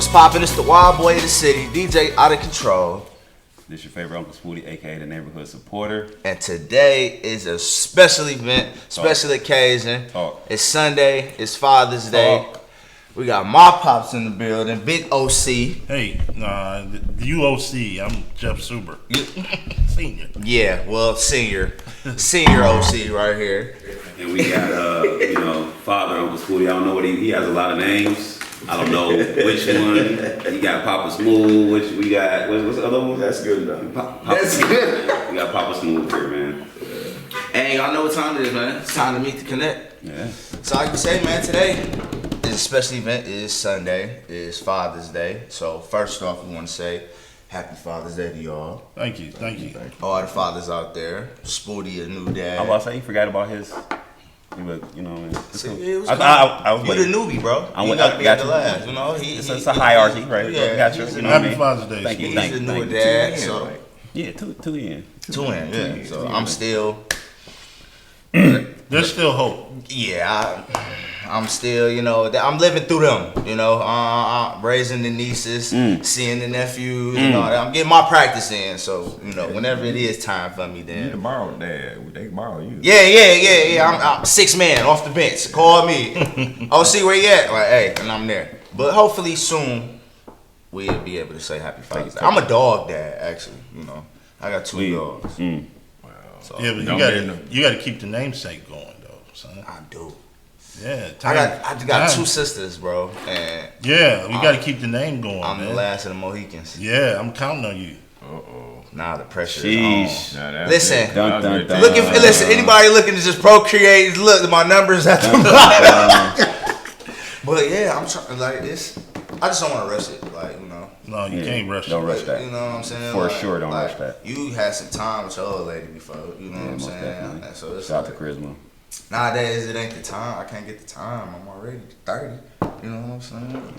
What's poppin'? It's the wild boy of the city, DJ Out of Control. This your favorite Uncle Spooty, aka the neighborhood supporter. And today is a special event, special occasion. It's Sunday, it's Father's Day. We got my pops in the building, Big OC. Hey, the UOC, I'm Jeff Suber. Senior. Yeah, well, senior OC right here. And we got, Father Uncle Spooty. I don't know what he has a lot of names. I don't know which one. You got Papa Smooth, which we got, what's the other one? That's good enough. That's good. We got Papa Smooth here, man. Hey, y'all know what time it is, man. It's time to meet the connect. Yeah. So like you say, man, today is a special event. It is Sunday. It is Father's Day. So first off, we want to say Happy Father's Day to y'all. Thank you. All the fathers out there. Spooty, a new dad. I was about to say, he forgot about his. You know what I mean? See, it was I was you the newbie, bro. I got got the you. last. You know, It's a hierarchy, right? Yeah, got you. You know what I Happy mean? Father's Day. Thank you. He's a newer dad, so Yeah, two in. two in. Yeah, so I'm still. There's still hope. Yeah, I'm still, I'm living through them, raising the nieces, seeing the nephews, I'm getting my practice in. So, whenever it is time for me, You then. can borrow that. They can borrow you. Yeah. I'm 6 man off the bench. Call me. Oh, see where you at? Like, hey, and I'm there. But hopefully soon we'll be able to say Happy Father's Day. I'm a dog dad, actually. I got 2 dogs. So, Yeah, but you gotta keep the namesake going though, son. I do. Yeah, I got 2 sisters, bro, and yeah, we gotta keep the name going. I'm man. the last of the Mohicans. Yeah, I'm counting on you. Now the pressure Sheesh. is on. Listen, Dun, dun, dun. listen. Anybody looking to just procreate? Look, my numbers at the bottom. But yeah, I'm trying like this. I just don't want to rush it, No, you can't rush Don't it. rush that. You know what I'm saying? For sure, don't rush that. You had some time with your old lady before. You know what I'm most saying? definitely. And so it's Shout out like, to Charisma. nowadays it ain't the time. I can't get the time. I'm already 30. You know what I'm saying?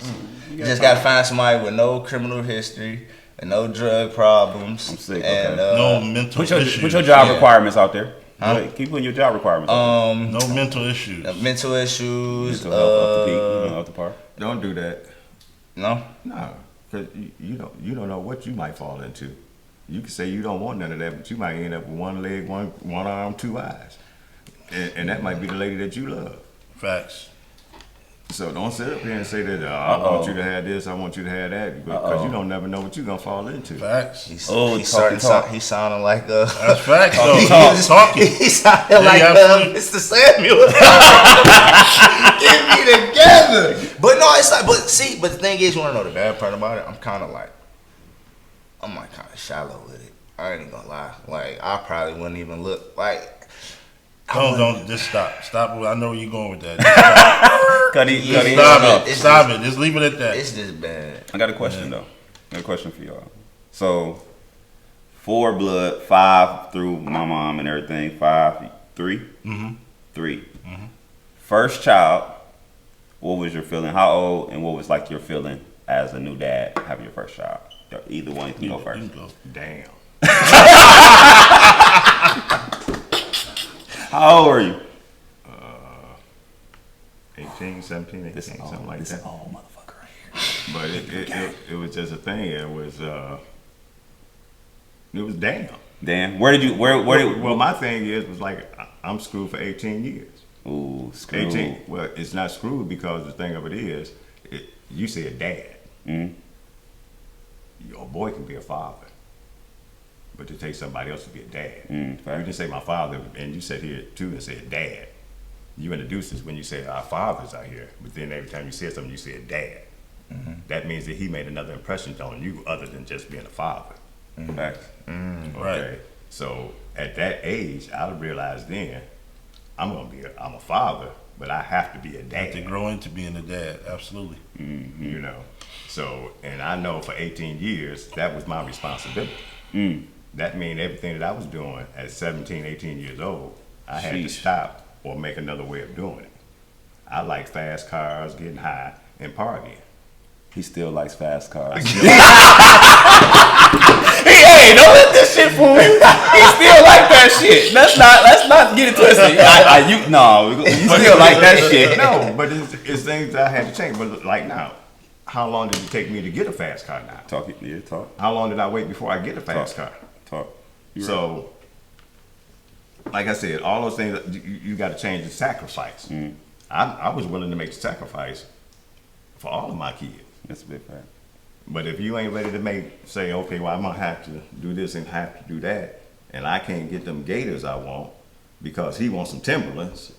You just gotta find somebody with no criminal history and no drug problems. I'm sick, And, okay. No mental issues. Put your job Yeah. requirements out there. Huh? Keep putting your job requirements out there. No mental issues. mental issues. Mental health up to peak, up to par. Don't do that. No. No, because you don't know what you might fall into. You can say you don't want none of that, but you might end up with one leg, one arm, 2 eyes, and that might be the lady that you love. Facts. So don't sit up here and say that I want you to have this, I want you to have that, because you don't never know what you're gonna fall into. Facts. He's talk. He sounding like a. That's facts though. Talking. He sounded like Mr. Samuel. Get me together. But no, it's like. But the thing is, you want to know the bad part about it? I'm kind of shallow with it. I ain't gonna lie. Like I probably wouldn't even look like. Don't just stop. Stop. I know where you're going with that. Just stop it. Just leave it at that. It's just bad. I got a question though. I got a question for y'all. So, 4 blood, 5 through my mom and everything. 5, 3, 3. First child. What was your feeling? How old and what was like your feeling as a new dad having your first child? Either one can go first. You can go. Damn. How old were you? 18, 17, 18, something like this that. old motherfucker right here. But it was just a thing. It was damn. Damn. Where did Well, my thing was like I'm screwed for 18 years. Ooh, screwed. 18. Well, it's not screwed because the thing of it is, you said dad. Your boy can be a father, but to take somebody else to be a dad. You didn't say my father, and you said here too and said dad. You introduced us when you said our fathers are here, but then every time you said something, you said dad. That means that he made another impression on you other than just being a father. Facts. Okay. Right. So at that age, I realized then I'm a father, but I have to be a dad. To grow into being a dad. Absolutely. So, and I know for 18 years, that was my responsibility. That means everything that I was doing at 17, 18 years old, I had to stop or make another way of doing it. I like fast cars, getting high, and partying. He still likes fast cars. Hey, don't let this shit fool you. He still like that shit. Let's not get it twisted. You still like that shit. No, but it's things that I had to change. But like now, how long did it take me to get a fast car now? Talk. How long did I wait before I get a fast car? So, like I said, all those things, you got to change the sacrifice. I was willing to make the sacrifice for all of my kids. That's a big fact. But if you ain't ready to say, okay, well, I'm going to have to do this and have to do that, and I can't get them Gators I want because he wants some Timberlands,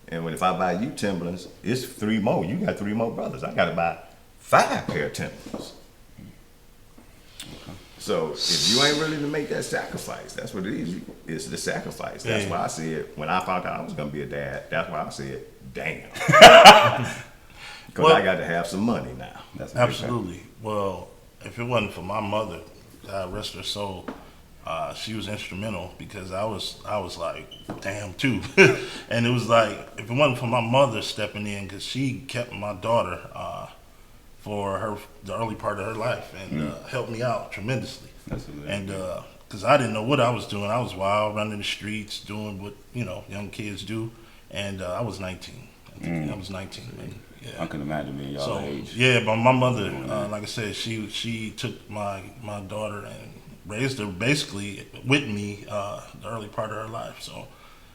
and if I buy you Timberlands, it's 3 more. You got 3 more brothers. I got to buy 5 pair of Timberlands. So if you ain't ready to make that sacrifice, that's what it is. It's the sacrifice. That's why I said, when I found out I was going to be a dad, that's why I said, damn. Because I got to have some money now. That's absolutely. Well, if it wasn't for my mother, God rest her soul, she was instrumental because I was like, damn too. And it was like, if it wasn't for my mother stepping in, because she kept my daughter for the early part of her life and helped me out tremendously. And because I didn't know what I was doing. I was wild, running the streets, doing what young kids do. And I was 19. I was 19. And, I can imagine being y'all age. Yeah, but my mother, like I said, she took my daughter and raised her basically with me the early part of her life. So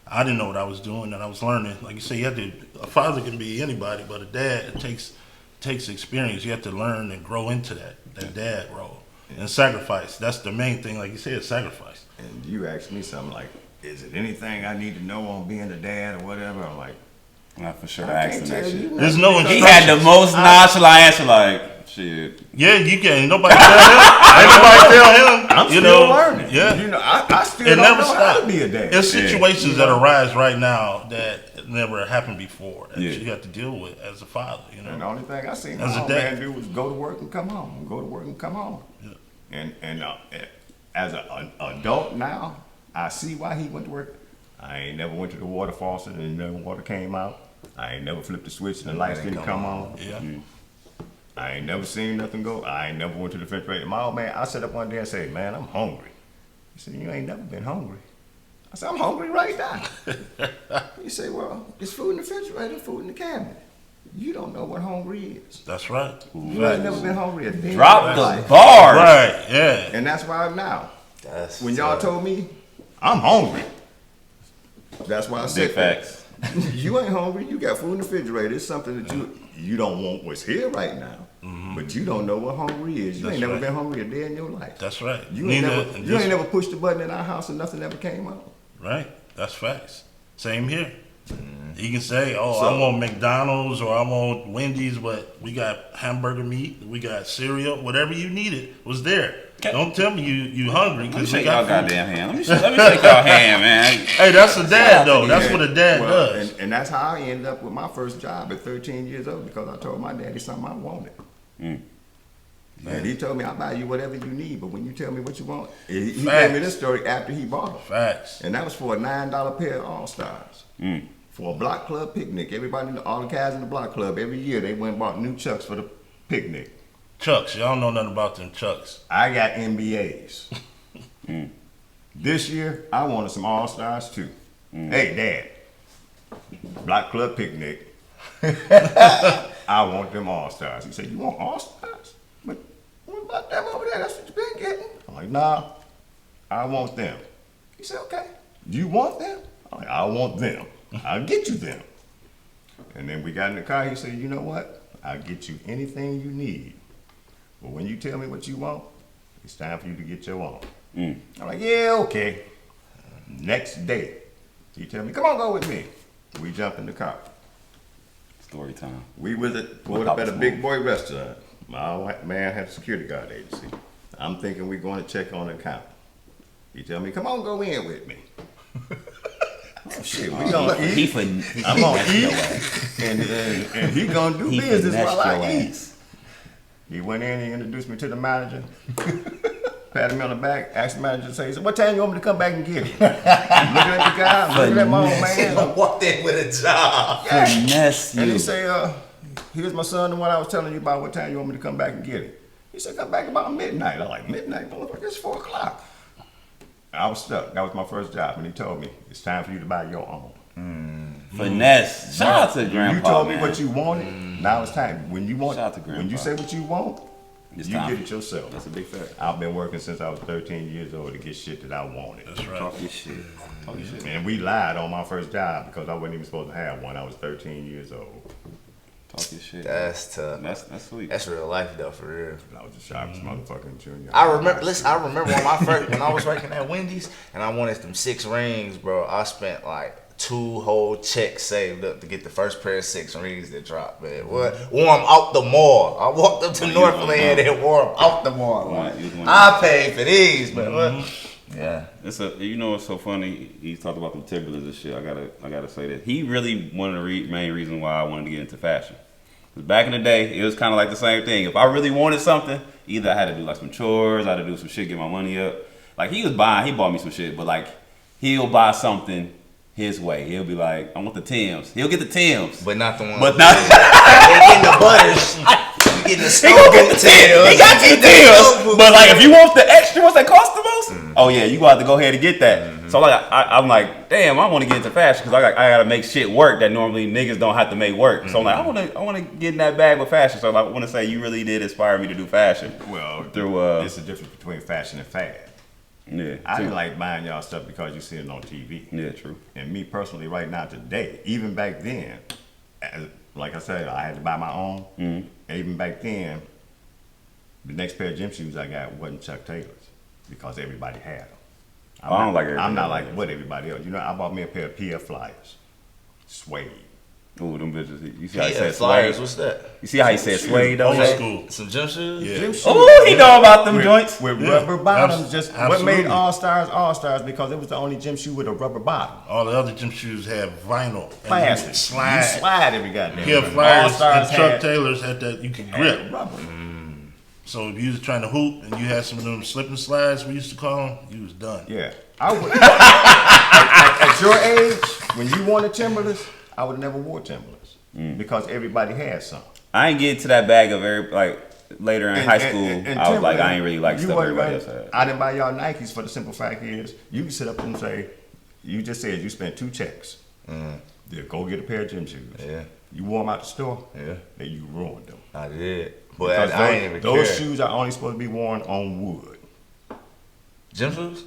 I didn't know what I was doing, and I was learning. Like you say, a father can be anybody, but a dad takes experience. You have to learn and grow into that dad role and sacrifice. That's the main thing. Like you said, sacrifice. And you asked me something like, "Is it anything I need to know on being a dad or whatever?" I'm like, "Not for sure." I asked him that shit. There's no instructions. He had the most nonchalant answer, like, "Shit." Yeah, you can. Nobody tell him. Ain't nobody tell him. I'm still learning. Yeah, I still don't know how to be a dad. There's situations that arise right now that never happened before that you have to deal with as a father. And the only thing I seen my old man do was go to work and come home. Go to work and come home. Yeah. And as an adult now, I see why he went to work. I ain't never went to the water faucet and the water came out. I ain't never flipped the switch and the lights didn't come on. Yeah. I ain't never seen nothing go. I ain't never went to the refrigerator. My old man, I sat up one day and said, "Man, I'm hungry." He said, "You ain't never been hungry." I said, "I'm hungry right now." He said, "Well, there's food in the refrigerator, food in the cabinet. You don't know what hungry is." That's right. You ain't never been hungry a day. Drop the bars. Right, yeah. And that's why now, when y'all told me, I'm hungry, that's why I said facts. You ain't hungry. You got food in the refrigerator. It's something that you don't want what's here right now. But you don't know what hungry is. You ain't never been hungry a day in your life. That's right. You ain't never pushed the button in our house and nothing ever came out. Right. That's facts. Same here. You can say, I want McDonald's or I want Wendy's, but we got hamburger meat, we got cereal, whatever you needed was there. Don't tell me you hungry because you got y'all goddamn hand. Let me shake y'all hand, man. Hey, that's a dad though. That's what a dad does. And that's how I ended up with my first job at 13 years old because I told my daddy something I wanted. And he told me, "I'll buy you whatever you need, but when you tell me what you want," he gave me this story after he bought them. Facts. And that was for a $9 pair of All-Stars. For a block club picnic. Everybody, all the guys in the block club, every year they went and bought new Chucks for the picnic. Chucks, y'all know nothing about them Chucks. I got NBAs. This year, I wanted some All-Stars too. Hey, Dad, block club picnic. I want them All-Stars. He said, "You want All-Stars? But what about them over there? That's what you've been getting." I'm like, "Nah, I want them." He said, "Okay, you want them?" I'm like, "I want them. I'll get you them." And then we got in the car. He said, "You know what? I'll get you anything you need. But when you tell me what you want, it's time for you to get your own." I'm like, "Yeah, okay." Next day, he tell me, "Come on, go with me." We jump in the car. Story time. We pulled up at a big boy restaurant. My white man had a security guard agency. I'm thinking we're going to check on the account. He tell me, "Come on, go in with me." Oh, shit, we gonna eat. I'm gonna eat, and he gonna do business while I eat. He went in, he introduced me to the manager, patted me on the back, asked the manager to say, he said, "What time you want me to come back and get it?" I'm looking at the guy, I'm looking at my old man. I walked in with a job. And he say, "Here's my son, the one I was telling you about. What time you want me to come back and get it?" He said, "Come back about midnight." I'm like, "Midnight? Motherfucker, it's 4 o'clock. I was stuck. That was my first job. And he told me, "It's time for you to buy your own." Finesse. Shout out to Grandpa. You told man. me what you wanted. Now it's time. When you want, Shout out to when you Grandpa. say what you want, It's you time. get it yourself. That's a big fact. I've been working since I was 13 years old to get shit that I wanted. That's right. Talk your shit. Talk your shit. And we lied on my first job because I wasn't even supposed to have one. I was 13 years old. Talk your shit. That's tough. That's sweet. That's real life though, for real. And I was the sharpest motherfucker in junior. I remember. Listen, I remember when I was working at Wendy's and I wanted them 6 rings, bro. I spent like 2 whole checks saved up to get the first pair of 6 rings that dropped, man. What? Wore them out the mall. I walked up to Northland and wore them out the mall. Like, I paid for these, but what? Yeah. It's you know what's so funny? He talked about the Timberlands and shit. I gotta say that he really one of the main reasons why I wanted to get into fashion. Cause back in the day, it was kind of like the same thing. If I really wanted something, either I had to do like some chores, I had to do some shit, get my money up. Like he bought me some shit, but like he'll buy something his way. He'll be like, I want the Timbs. He'll get the Timbs, But not the one. but not. They getting the butters. You getting the He gonna get the Timbs. He got the Timbs. But like, if you want the extra ones that cost the most, oh yeah, you got to go ahead and get that. So like, I'm like, damn, I want to get into fashion because I gotta make shit work that normally niggas don't have to make work. So I'm like, I want to get in that bag with fashion. So I want to say you really did inspire me to do fashion. Well, Through it's the difference between fashion and fad. Yeah, I true. didn't like buying y'all stuff because you see it on TV. Yeah, true. And me personally, right now, today, even back then, like I said, I had to buy my own. And even back then, the next pair of gym shoes I got wasn't Chuck Taylor's because everybody had them. I don't like everybody. I'm not like what everybody else. You know, I bought me a pair of PF Flyers, suede. Ooh, them bitches. You see how he Yeah, said Flyers. suede? What's that? You see how he said suede though? Old Jay? school. Some gym shoes? Yeah. Gym shoes. Oh, he know about them with, joints. with Yeah. rubber bottoms. Just what Absolutely. made All Stars because it was the only gym shoe with a rubber bottom. All the other gym shoes have vinyl. And Plastic. you slide. You slide every goddamn. Yeah, time. Flyers All-Stars and Chuck had- Taylors had that you could grip. had rubber. So if you was trying to hoop and you had some of them slip and slides we used to call them, you was done. Yeah. I would, at your age, when you wanted Timberlands, I would have never wore Timberlands because everybody had some. I ain't get to that bag of like later in high school. And I was like, I Timberland, ain't really like you stuff wasn't everybody else right. had. I didn't buy y'all Nikes for the simple fact is, you can sit up and say, you just said you spent 2 checks. Yeah, go get a pair of gym shoes. Yeah. You wore them out the store, Yeah. then you ruined them. I did. But Because I ain't even those care. shoes are only supposed to be worn on wood. Gym shoes?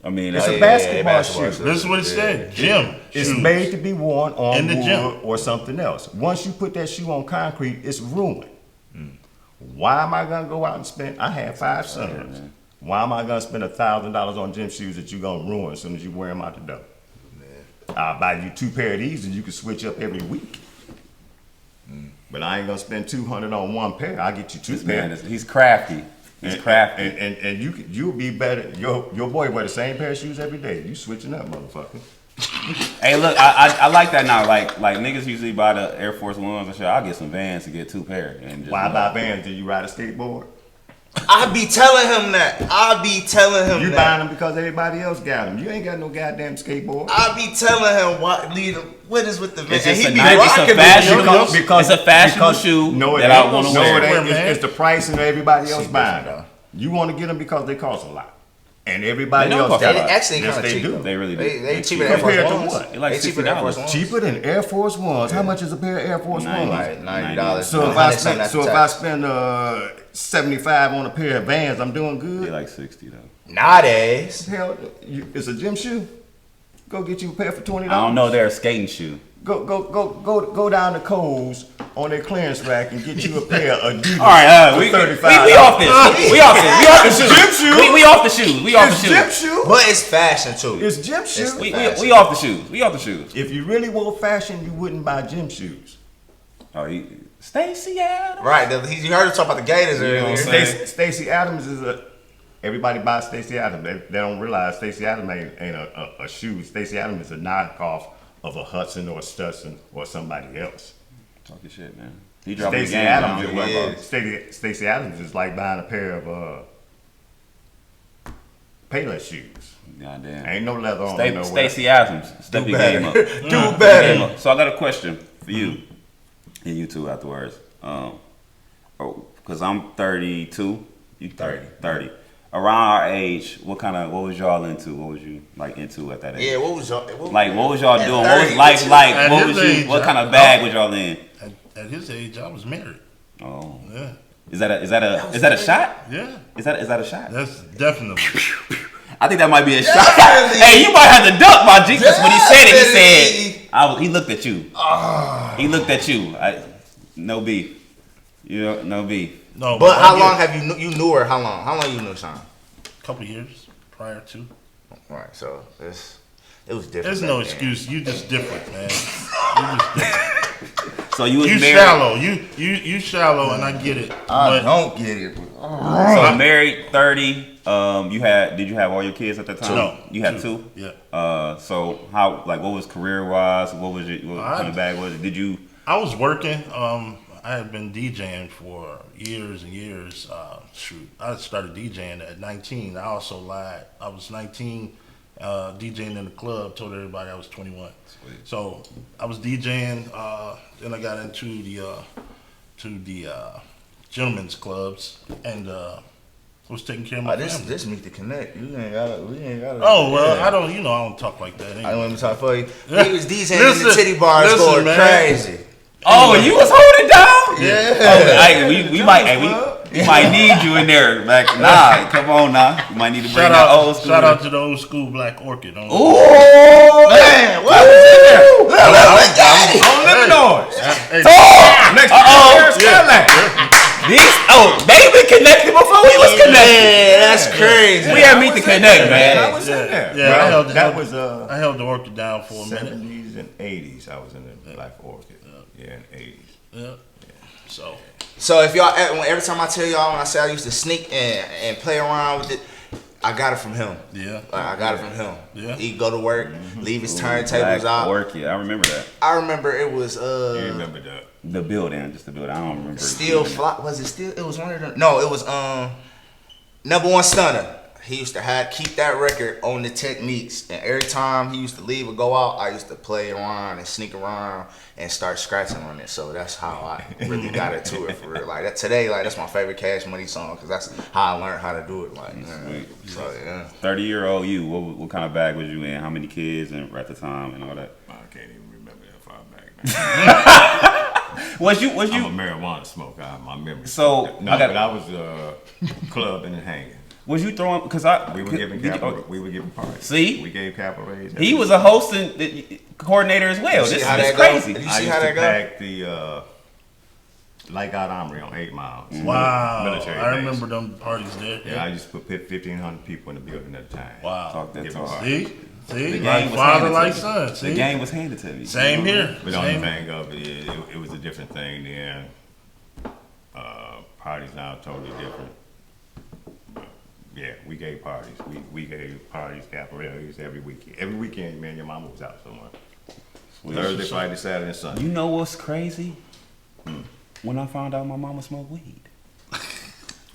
I mean, It's I- a basketball shoe. This is what it said. Gym It's shoes. made to be worn on In the wood gym. or something else. Once you put that shoe on concrete, it's ruined. Why am I gonna go out and spend? I had 5 sons. Why am I gonna spend $1,000 on gym shoes that you're gonna ruin as soon as you wear them out the door? I'll buy you 2 pair of these and you can switch up every week. But I ain't gonna spend $200 on 1 pair. I'll get you 2 this man pairs. he's crafty. He's crafty. And you'll be better. Your boy wear the same pair of shoes every day. You switching up, motherfucker. Hey, look, I like that now. Like niggas usually buy the Air Force Ones and shit. I'll get some Vans to get 2 pair and just Why buy Vans? Do you ride a skateboard? I be telling him that. I be telling him You that. buying them because everybody else got them. You ain't got no goddamn skateboard. I be telling him what is with the It's and just he a be nice- it's a rocking fashion- them. It's a fashionable shoe it that I ain't. wanna No, wear. it ain't. Man. It's the price and everybody else Shit buying different, them. You want to get them because they cost a lot. And everybody They don't else cost a got They lot. them. actually Yes, kind of they cheap. do. They really do. They cheaper than Air Compared Force to Ones. what? They like cheaper than Air Force $60. Ones. Cheaper than Air Force Ones. How much is a pair of Air Force Ones? Like $90. So if I spend 75 on a pair of Vans, I'm doing They good. like 60 though. Nowadays, Hell, it's a gym shoe. Go get you a pair for $20. I don't know. They're a skating shoe. Go down to Kohl's on their clearance rack and get you a pair of Adidas. All right, for we $35. off this. We off this. We off the shoes. Gym shoe. We off the shoes. We off the It's gym shoes. shoe. but it's fashion too. It's gym shoe. We off the shoes. We off the shoes. If you really want fashion, you wouldn't buy gym shoes. Oh, Stacey Adams. Right. You heard her talk about the Gators know what earlier. I'm saying? Stacey Adams is a. Everybody buys Stacey Adams. They don't realize Stacey Adams ain't a shoe. Stacey Adams is a knockoff of a Hudson or a Stetson or somebody else. Talk your shit, man. He dropping the Stacey game. Adams, now. Stacey Adams is like buying a pair of Payless shoes. Goddamn. Ain't no leather on them nowhere. Stacey Adams. Step your game up. Do better. So I got a question for you and you two afterwards. Because I'm 32. You 30. around our age, what was y'all into? What was you like into at that age? Yeah, what was y'all What was y'all doing? What 30, was life like? At What his was you? age, What kind of bag was y'all in? At his age, I was married. Oh, Yeah. is that a shot? Yeah. Is that a shot? That's definitely. I think that might be a shot. Hey, you might have to duck my G. Because when he said it, he said, he looked at you. He looked at you. No beef. No beef. No, But how long have you knew her? How long you knew Sean? A couple years prior to. Right, so it was different. There's back no then. excuse. You just different, man. You just different. So you was You married. shallow. You shallow, and I get it. I don't get it. So married 30. Did you have all your kids at that time? No. You had two? Yeah. So what was career wise? What kind of bag was it? Did you? I was working. I had been DJing for years and years. I started DJing at 19. I also lied. I was 19, DJing in the club. Told everybody I was 21. Sweet. So I was DJing. Then I got into the gentlemen's clubs and was taking care of my family. This meet the connect. We ain't gotta. Oh well, yeah. I don't talk like that. I don't want to talk for you. Yeah. He was DJing in the titty bars listen, going man. crazy. Oh, you was holding down? Yeah. We might need you in there. Nah, come on now. We might need to bring that old school. Shout out to the old school Black Orchid. Ooh, Man, what was in there? On Illinois. Next to Skyline. They been connected before we was connected. Yeah, that's crazy. We had Meet the Connect, man. I was in there. Yeah, Well, I held the Orchid down for a minute. 70s and 80s. I was in the Black Orchid. Yeah, in the 80s. Yeah. So if y'all, every time I tell y'all when I say I used to sneak and play around with it, I got it from him. Yeah. I got it from him. Yeah. He'd go to work, leave his turntables Black out. Orchid, I remember that. I remember it was You remember that? The building, just the building. I don't remember. Steel Fly. Was it Steel? It was one of them. No, it was Number One Stunner. He used to keep that record on the techniques, and every time he used to leave or go out, I used to play around and sneak around and start scratching on it. So that's how I really got into it for real. Like that today, that's my favorite Cash Money song because that's how I learned how to do it. Like, so yeah. 30-year-old you, what kind of bag was you in? How many kids and at the time and all that? I can't even remember that far back, man. Was you? I'm a marijuana smoker. My memory. So but I was clubbing and hanging. Was you throwing? Because we were giving parties. See, we gave cabarets. He was a host and coordinator as well. This is crazy. Did you I see used how to that go? pack the Light Out Armory on 8 Mile. Wow. Military I base. remember them parties there. Yeah, I used to put 1,500 people in the building at a time. Wow. Talk that Giving talk. parties. See, The like game was father, handed like to me. son. See, The game was handed to me. Same here. But the only Same. thing of it is, it was a different thing then. Parties now totally different. But yeah, we gave parties. We gave parties, cabarets every weekend. Every weekend, man, your mama was out somewhere. Thursday, Friday, Saturday, and Sunday. You know what's crazy? When I found out my mama smoked weed,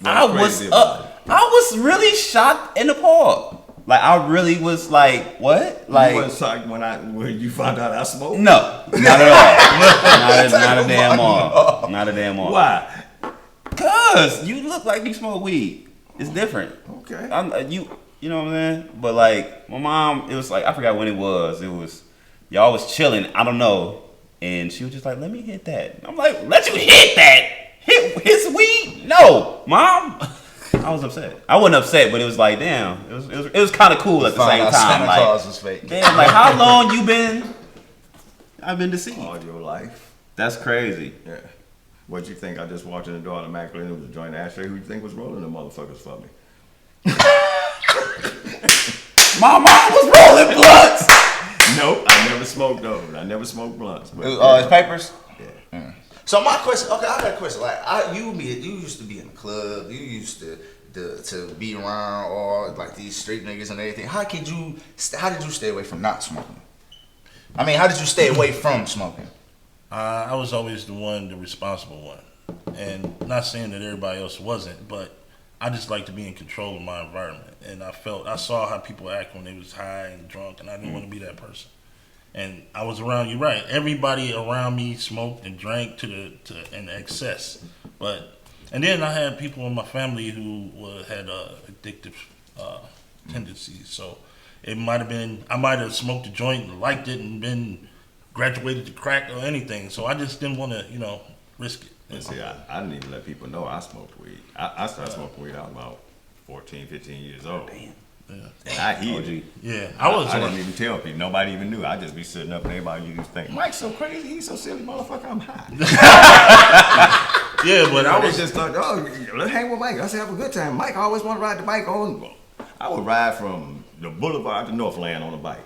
I was really shocked and appalled. Like I really was like, what? Like you wasn't shocked when you found out I smoked? No, not at all. not a damn all. Not a damn all. Why? Cause you look like you smoke weed. It's different. Okay. You know what I'm saying? But like my mom, it was like I forgot when it was. It was y'all was chilling. I don't know, and she was just like, "Let me hit that." I'm like, "Let you hit that? Hit his weed? No, mom." I was upset. I wasn't upset, but it was like, damn. It was kind of cool at the same time. Santa Like, Claus was fake. damn, like how long you been? I've been deceived. All your life. That's crazy. Yeah. What'd you think? I just walked in the door automatically and it was a joint ashtray. Who you think was rolling the motherfuckers for me? My mom was rolling blunts. Nope, I never smoked those. I never smoked blunts. But His papers. yeah. So my question, okay, I got a question. Like, you used to be in the club. You used to be around all like these street niggas and everything. How did you stay away from not smoking? I mean, how did you stay away from smoking? I was always the responsible one, and not saying that everybody else wasn't, but I just like to be in control of my environment, and I saw how people act when they was high and drunk, and I didn't want to be that person. And I was around you, right? Everybody around me smoked and drank to excess, but And then I had people in my family who had addictive tendencies. So it might have been, I might have smoked a joint and liked it and been graduated to crack or anything. So I just didn't want to, risk it. And see, I didn't even let people know I smoked weed. I started smoking weed. I was about 14, 15 years old. Damn. Yeah. And I hid it. Yeah, I didn't even tell people. Nobody even knew. I just be sitting up and everybody used to think, Mike's so crazy. He's so silly, motherfucker. I'm high. Yeah, but I They was just thought, oh, let's hang with Mike. I said, have a good time. Mike always want to ride the bike on. I would ride from the boulevard to Northland on a bike.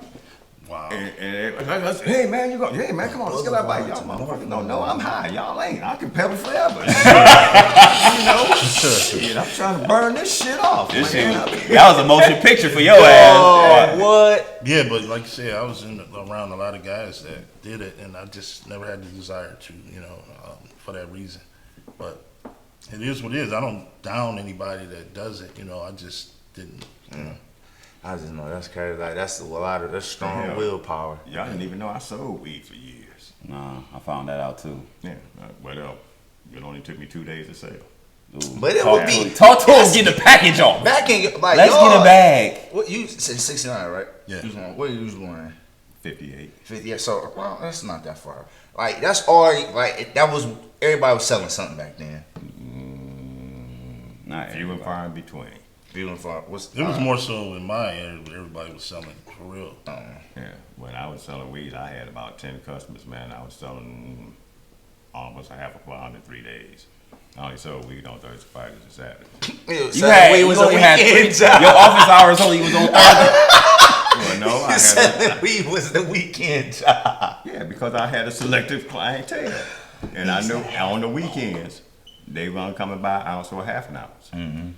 wow. And I said, hey man, you go, hey man, come on, let's get that bike. Y'all motherfuckers don't know I'm high. Y'all ain't. I can pedal forever. Shit, I'm trying to burn this shit off. This man. shit, that was a motion picture for your ass. What? Yeah, but like you said, I was around a lot of guys that did it, and I just never had the desire to, for that reason. But it is what it is. I don't down anybody that does it. I just didn't. I just know that's crazy. Like that's that's strong Yeah. willpower. Y'all didn't even know I sold weed for years. Nah, I found that out too. Yeah, well, it only took me 2 days to sell. Ooh. But it Talk would to be him. Talk to him. Get the package off. back in like Let's y'all, get a bag. What you said 69, right? Yeah. What you was going? 58. 50. Yeah. So well, that's not that far. Like that's already like that was everybody was selling something back then. Not Few and everybody. far in between. Feeling far. It was more so in my area, but everybody was selling for real. Yeah, when I was selling weed, I had about 10 customers, man. I was selling almost a half a pound in 3 days. I only sold weed on Thursday, Fridays, and Saturdays. You only had your office hours only was on Thursday. Well, no, I had selling weed was the weekend job. yeah, because I had a selective clientele, and I knew on the weekends they were gonna come and buy an ounce or half an ounce,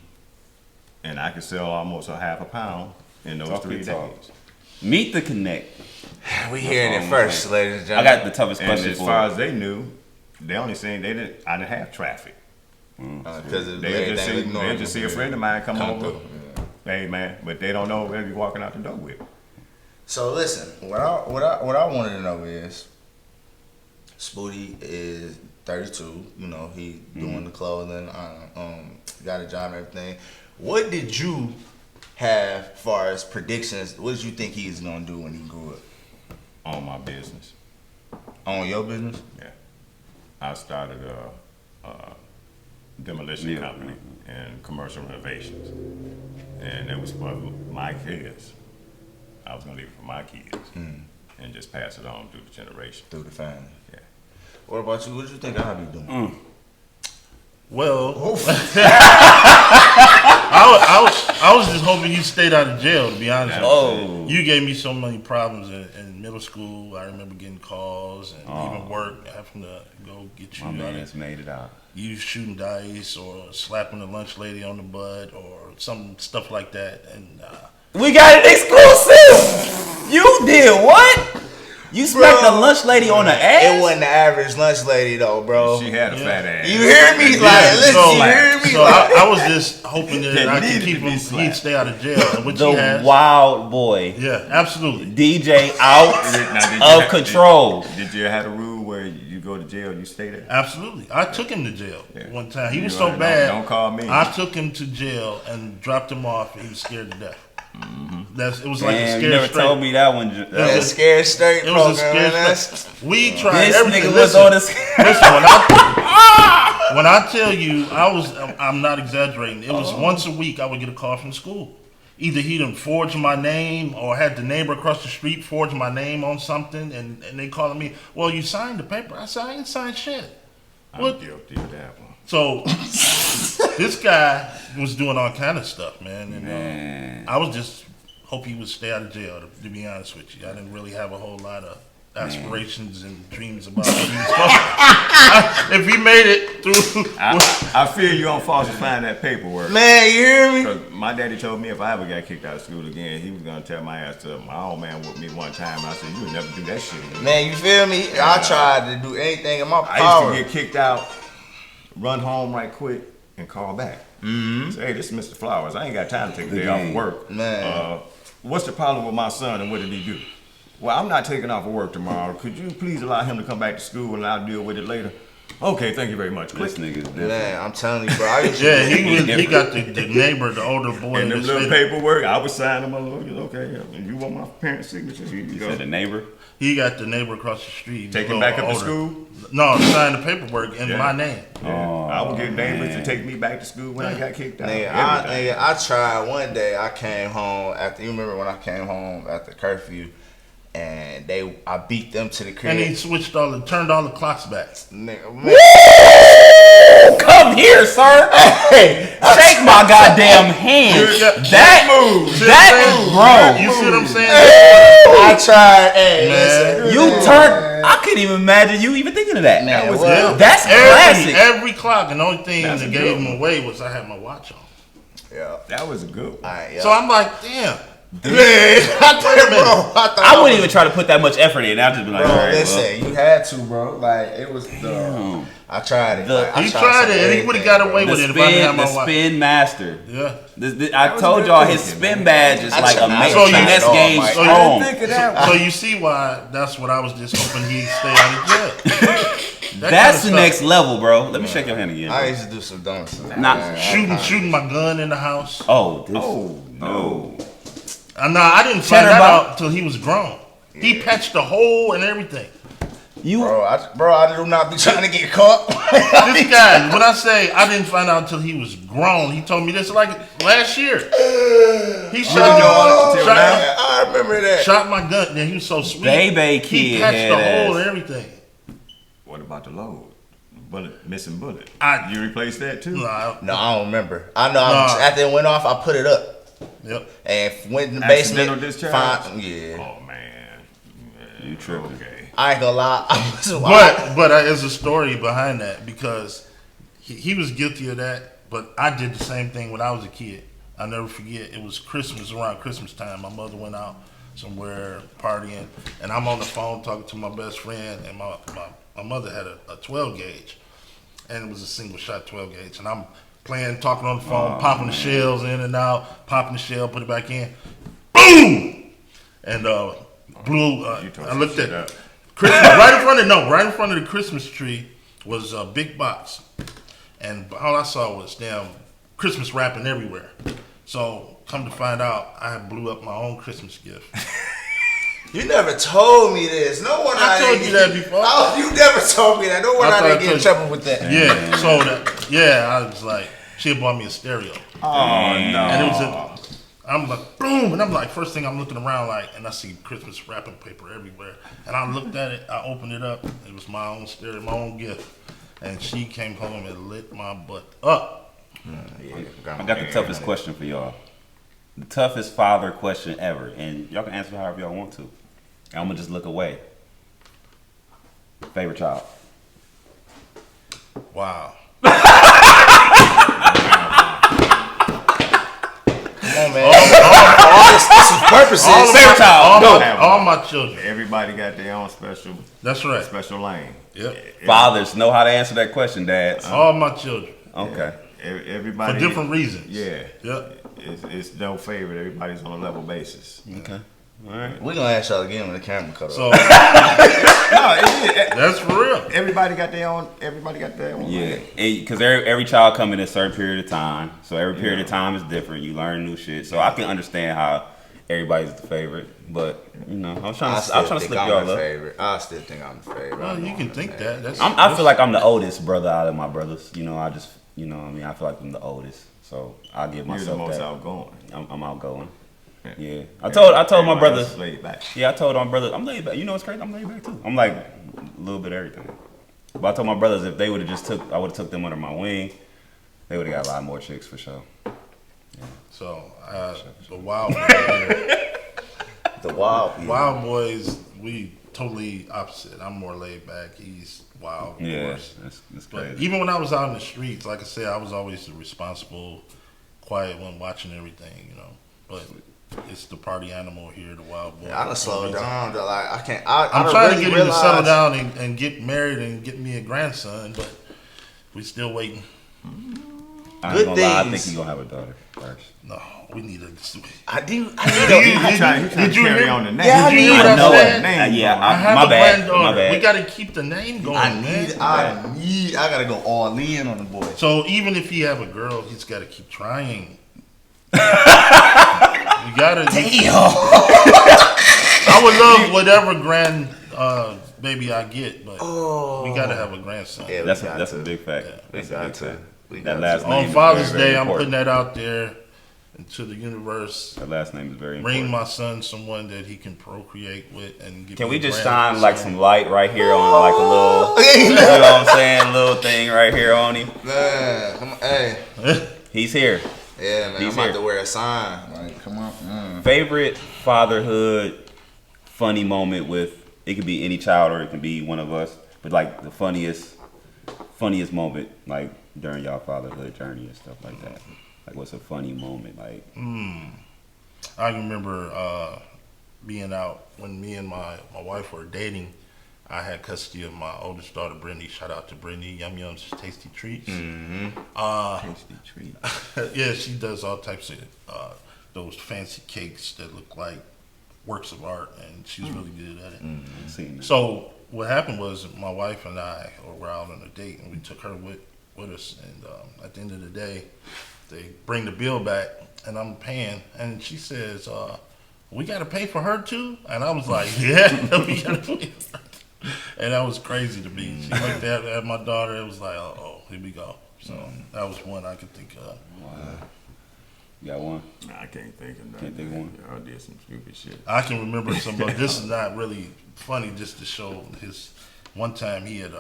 and I could sell almost a half a pound in those Talk 3 your days. talk. Meet the connect. We hearing all it I'm first, saying. ladies and I gentlemen. got the toughest And question as for far you. as they knew, they only seen I didn't have traffic. Because They just see a friend of mine come over. through. Hey man, but they don't know where you walking out the door with. So listen, what I wanted to know is, Spooty is 32. He doing the clothing. Got a job and everything. What did you have far as predictions? What did you think he was gonna do when he grew up? On my business. On your business? Yeah. I started a demolition Yeah. company and commercial renovations. And it was for my kids. I was gonna leave it for my kids and just pass it on through the generation. Through the family. Yeah. What about you? What did you think I'd be doing? Well, I was just hoping you stayed out of jail, to be honest with you. Oh. You gave me so many problems in middle school. I remember getting calls and even work, having to go get you. My man's made it out. You shooting dice or slapping the lunch lady on the butt or some stuff like that. And We got an exclusive. You did what? You smacked the lunch lady on the ass? It wasn't the average lunch lady though, bro. She had a fat ass. You hear me? Like, listen, so, you hear me? so Like, I was just hoping that I needed could keep to be him, slapped. he'd stay out of jail, which The he has. wild boy. Yeah, absolutely. DJ out Now, did of you control. Did you have a rule where you go to jail, you stay there? Absolutely. I took him to jail Yeah. one time. He You was so don't- bad. don't call me. I took him to jail and dropped him off. He was scared to death. It was like a Damn, scared you never straight. told me that one. that scared straight It was a program, man. scared. We tried This everything. nigga was Listen, on this. listen, when I tell you, I'm not exaggerating. It was once a week I would get a call from school. Either he done forged my name or had the neighbor across the street forge my name on something, and they calling me, well, you signed the paper. I said, I ain't signed shit. I'm What? guilty of that one. So this guy was doing all kind of stuff, man. And Man. I was just hope he would stay out of jail, to be honest with you. I didn't really have a whole lot of aspirations and dreams about what he was supposed to. If he made it through. I feel you on falsifying that paperwork. Man, you hear me? Because my daddy told me if I ever got kicked out of school again, he was going to tell my ass to my old man whooped me one time. I said, you would never do that shit again. Man, you feel me? I tried to do anything in my I power. used to get kicked out, run home right quick, and call back. Say, hey, this is Mr. Flowers. I ain't got time to take a day off of work. Man. What's the problem with my son and what did he do? Well, I'm not taking off of work tomorrow. Could you please allow him to come back to school and I'll deal with it later? Okay, thank you very much. This Click. nigga's different. Man, I'm telling you, bro. I used to Yeah, he got the neighbor, the older boy. And them that little said- paperwork, I would sign them. Okay, you want my parents' signature? Here you You go. said the neighbor? He got the neighbor across the street. Take a him little back up to older. school. No, sign the paperwork in Yeah. my name. Yeah. I would get neighbors man. to take me back to school when I got kicked out. Nigga, I tried one day. I came home after. You remember when I came home after curfew, and I beat them to the crib. And he turned all the clocks back. Nigga, man. Come here, sir. Hey, Shake my goddamn hand. That See what I'm that saying? bro. You see what I'm saying? I tried. Hey, Man. listen, You turned. I couldn't even imagine you even thinking of that. Man, was well, That's classic. Every clock, and the only thing That's that a gave good him away was I had my watch on. Yeah. That was a good one. Alright, yeah. So I'm like, damn. Man, I I wouldn't even try to put that much effort in. I'd just be like, Bro, all right, listen, you had to, bro. Like it was Damn. I tried it. The- Like, I He tried some it, and he everything, would have got away bro. with the it if I didn't have spin, my the watch. spin master. Yeah. I told y'all his spin badge is I like a tried- man. So you- Finesse I game didn't strong. Think of that. So you see why that's what I was just hoping he'd stay out of jail. That's the kinda next level, bro. Let me shake your hand again. I bro. used to do some dumb stuff. Nah. Shooting my gun in the house. Oh, this. Oh no. I didn't find Cheddar that Bob? out until he was grown. He patched the hole and everything. You. I do not be trying to get caught. This guy, when I say I didn't find out until he was grown, he told me this like last year. He shot I remember that. shot my gun. Yeah, he was so sweet. Baby He kid patched had the hole ass. and everything. What about the load? Missing bullet. I- You replaced that too? No, No, I don't remember. I know Nah. after it went off, I put it up yep. and went in the Accidental basement. discharge? Yeah, Oh man. You tripping. Okay. I ain't gonna lie. But there's a story behind that because he was guilty of that. But I did the same thing when I was a kid. I'll never forget. It was Christmas, around Christmas time. My mother went out somewhere partying, and I'm on the phone talking to my best friend, and my mother had a 12 gauge, and it was a single shot 12 gauge, and I'm talking on the phone, popping the shells in and out, popping the shell, put it back in, boom, and blew. You tore I some looked shit at up. Christmas right in front of the Christmas tree was a big box, and all I saw was damn Christmas wrapping everywhere. So come to find out, I blew up my own Christmas gift. You never told me this. No one. I told you that before. Oh, you never told me that. No one. I I thought I didn't get in told you. trouble with that. Yeah, so I was like, she had bought me a stereo, Oh no. and it was I'm like, boom, and I'm like, first thing I'm looking around like, and I see Christmas wrapping paper everywhere, and I looked at it, I opened it up, it was my own stereo, my own gift, and she came home and lit my butt up. I got the toughest question for y'all. The toughest father question ever, and y'all can answer however y'all want to. And I'm gonna just look away. Favorite child. Wow. Come on, man. all this is purposes. Favorite child. All my children. Everybody got their own special That's right. lane. Yep. Fathers know how to answer that question, dads. All my children. Okay. Everybody For different reasons. Yeah. Yep. It's no favorite. Everybody's on a level basis. Okay. All right. We're gonna ask y'all again when the camera cut off. So No, that's for real. everybody got their own. Everybody got their own. Yeah, lane. because every child come in a certain period of time, so every period of time is different. You learn new shit, so I can understand how everybody's the favorite. But you know, I'm trying to slip think y'all I'm the up. favorite. I still think I'm the favorite. Well, you can think that. That's, I feel like I'm the oldest brother out of my brothers. You know, I just what I mean, I feel like I'm the oldest, so I give You're the myself most that. outgoing. I'm outgoing. Yeah, I told my Everybody brothers. else is laid back. Yeah, I told my brothers I'm laid back. You know what's crazy? I'm laid back too. I'm like a little bit of everything. But I told my brothers if they would have I would have took them under my wing, they would have got a lot more chicks for sure. so the Wild Boys here. The wild. Wild Boys, we totally opposite. I'm more laid back. He's wild. Of Yeah, course. that's But crazy. even when I was out in the streets, like I said, I was always the responsible, quiet one, watching everything. But it's the party animal here, the Wild Boy. I done slowed down. Like I can't. I'm done trying really to get him to settle realized- down and get married and get me a grandson, but we still waiting. I ain't Good gonna lie, I things. think you gonna have a daughter first. No, we need a. I do. He trying to carry on the name. Yeah, I Did need you what hear I'm what I saying. said? Yeah, I have my a bad. granddaughter. My bad. We got to keep the name going, man. I gotta go all in on the boy. So even if he have a girl, he's got to keep trying. You gotta. Damn. I would love whatever grand baby I get, but we gotta have a grandson. Yeah, That's we a got to. big fact. We That's a got big to. fact. We That got last to. name On is Father's very, very Day, I'm important. putting that out there into the universe. That last name is very Bring important. my son someone that he can procreate with and give Can me we a just grandson. shine like some light right here on like a little, you know what I'm saying, little thing right here on him? Man, come on, hey. He's here. Yeah, man. He's I'm about here. to wear a sign. Like, come on. Favorite fatherhood funny moment with, it could be any child or it can be one of us, but like the funniest moment like during y'all fatherhood journey and stuff like that. Like what's a funny moment? Like I remember being out when me and my wife were dating. I had custody of my oldest daughter, Brittany. Shout out to Brittany, Yum Yum's Tasty Treats. tasty treat. Yeah, she does all types of those fancy cakes that look like works of art, and she's really good at it. I've seen that. So what happened was my wife and I were out on a date, and we took her with us. And at the end of the day, they bring the bill back, and I'm paying, and she says, "We got to pay for her too." And I was like, "Yeah, we got to pay for her." And that was crazy to me. She looked at my daughter. It was like, "Oh, here we go." So that was one I could think of. You got one? Nah, I can't think of nothing. Can't think of one. Y'all did some stupid shit. I can remember some, but this is not really funny. Just to show his. One time he had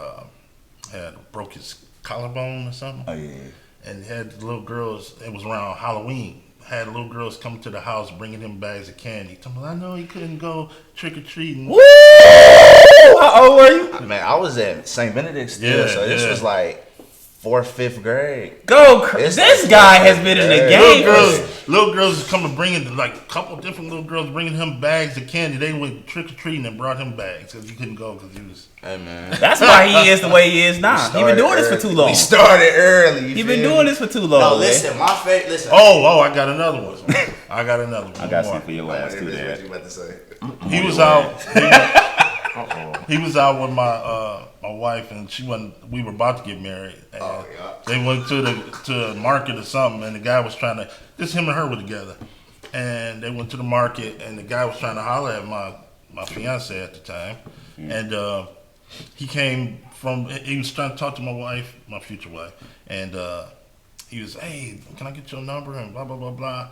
broke his collarbone or something. Oh, yeah. And had the little girls. It was around Halloween. Had little girls come to the house bringing him bags of candy. Told me, I know he couldn't go trick or treating. How old were you? Man, I was at St. Benedict still, Yeah, so this yeah. was like 4th, 5th grade. This guy has been in the game. Little girls coming bringing like a couple different little girls bringing him bags of candy. They went trick or treating and brought him bags because he couldn't go because he was. Hey, man. That's why he is the way he is now. He been doing this for too long. We started early. He been doing this for too long. No, man. listen, my favorite. Listen. Oh, I got another one. I got another one. I got One some for your last two, What Dad. you about to say? He was out. He was out with my wife, and she wasn't. We were about to get married. And Oh, yeah. They went to the market or something, and the guy was trying to. Just him and her were together, and they went to the market, and the guy was trying to holler at my fiance at the time, and he came from. He was trying to talk to my wife, my future wife, and he was, "Hey, can I get your number?" and blah blah blah blah.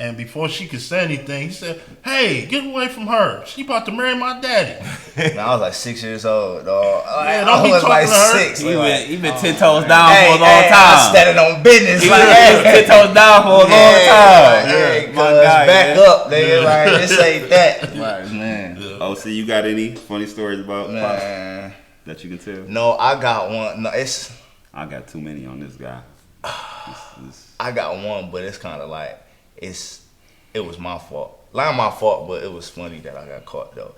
And before she could say anything, he said, "Hey, get away from her. She about to marry my daddy." Man, I was like 6 years old, dog. Yeah, I don't be was like talking to her. 6. He been 10 toes down Hey, for a long I time. standing on business. He Like, been hey, 10 toes down for a long time. Hey, My cuz, guy, back man. up, nigga. Like, this ain't that. Like, man. Oh, so you got any funny stories about Pops Man. that you can tell? No, I got one. No, I got too many on this guy. I got one, but it's kind of like, it was my fault. Not my fault, but it was funny that I got caught, though.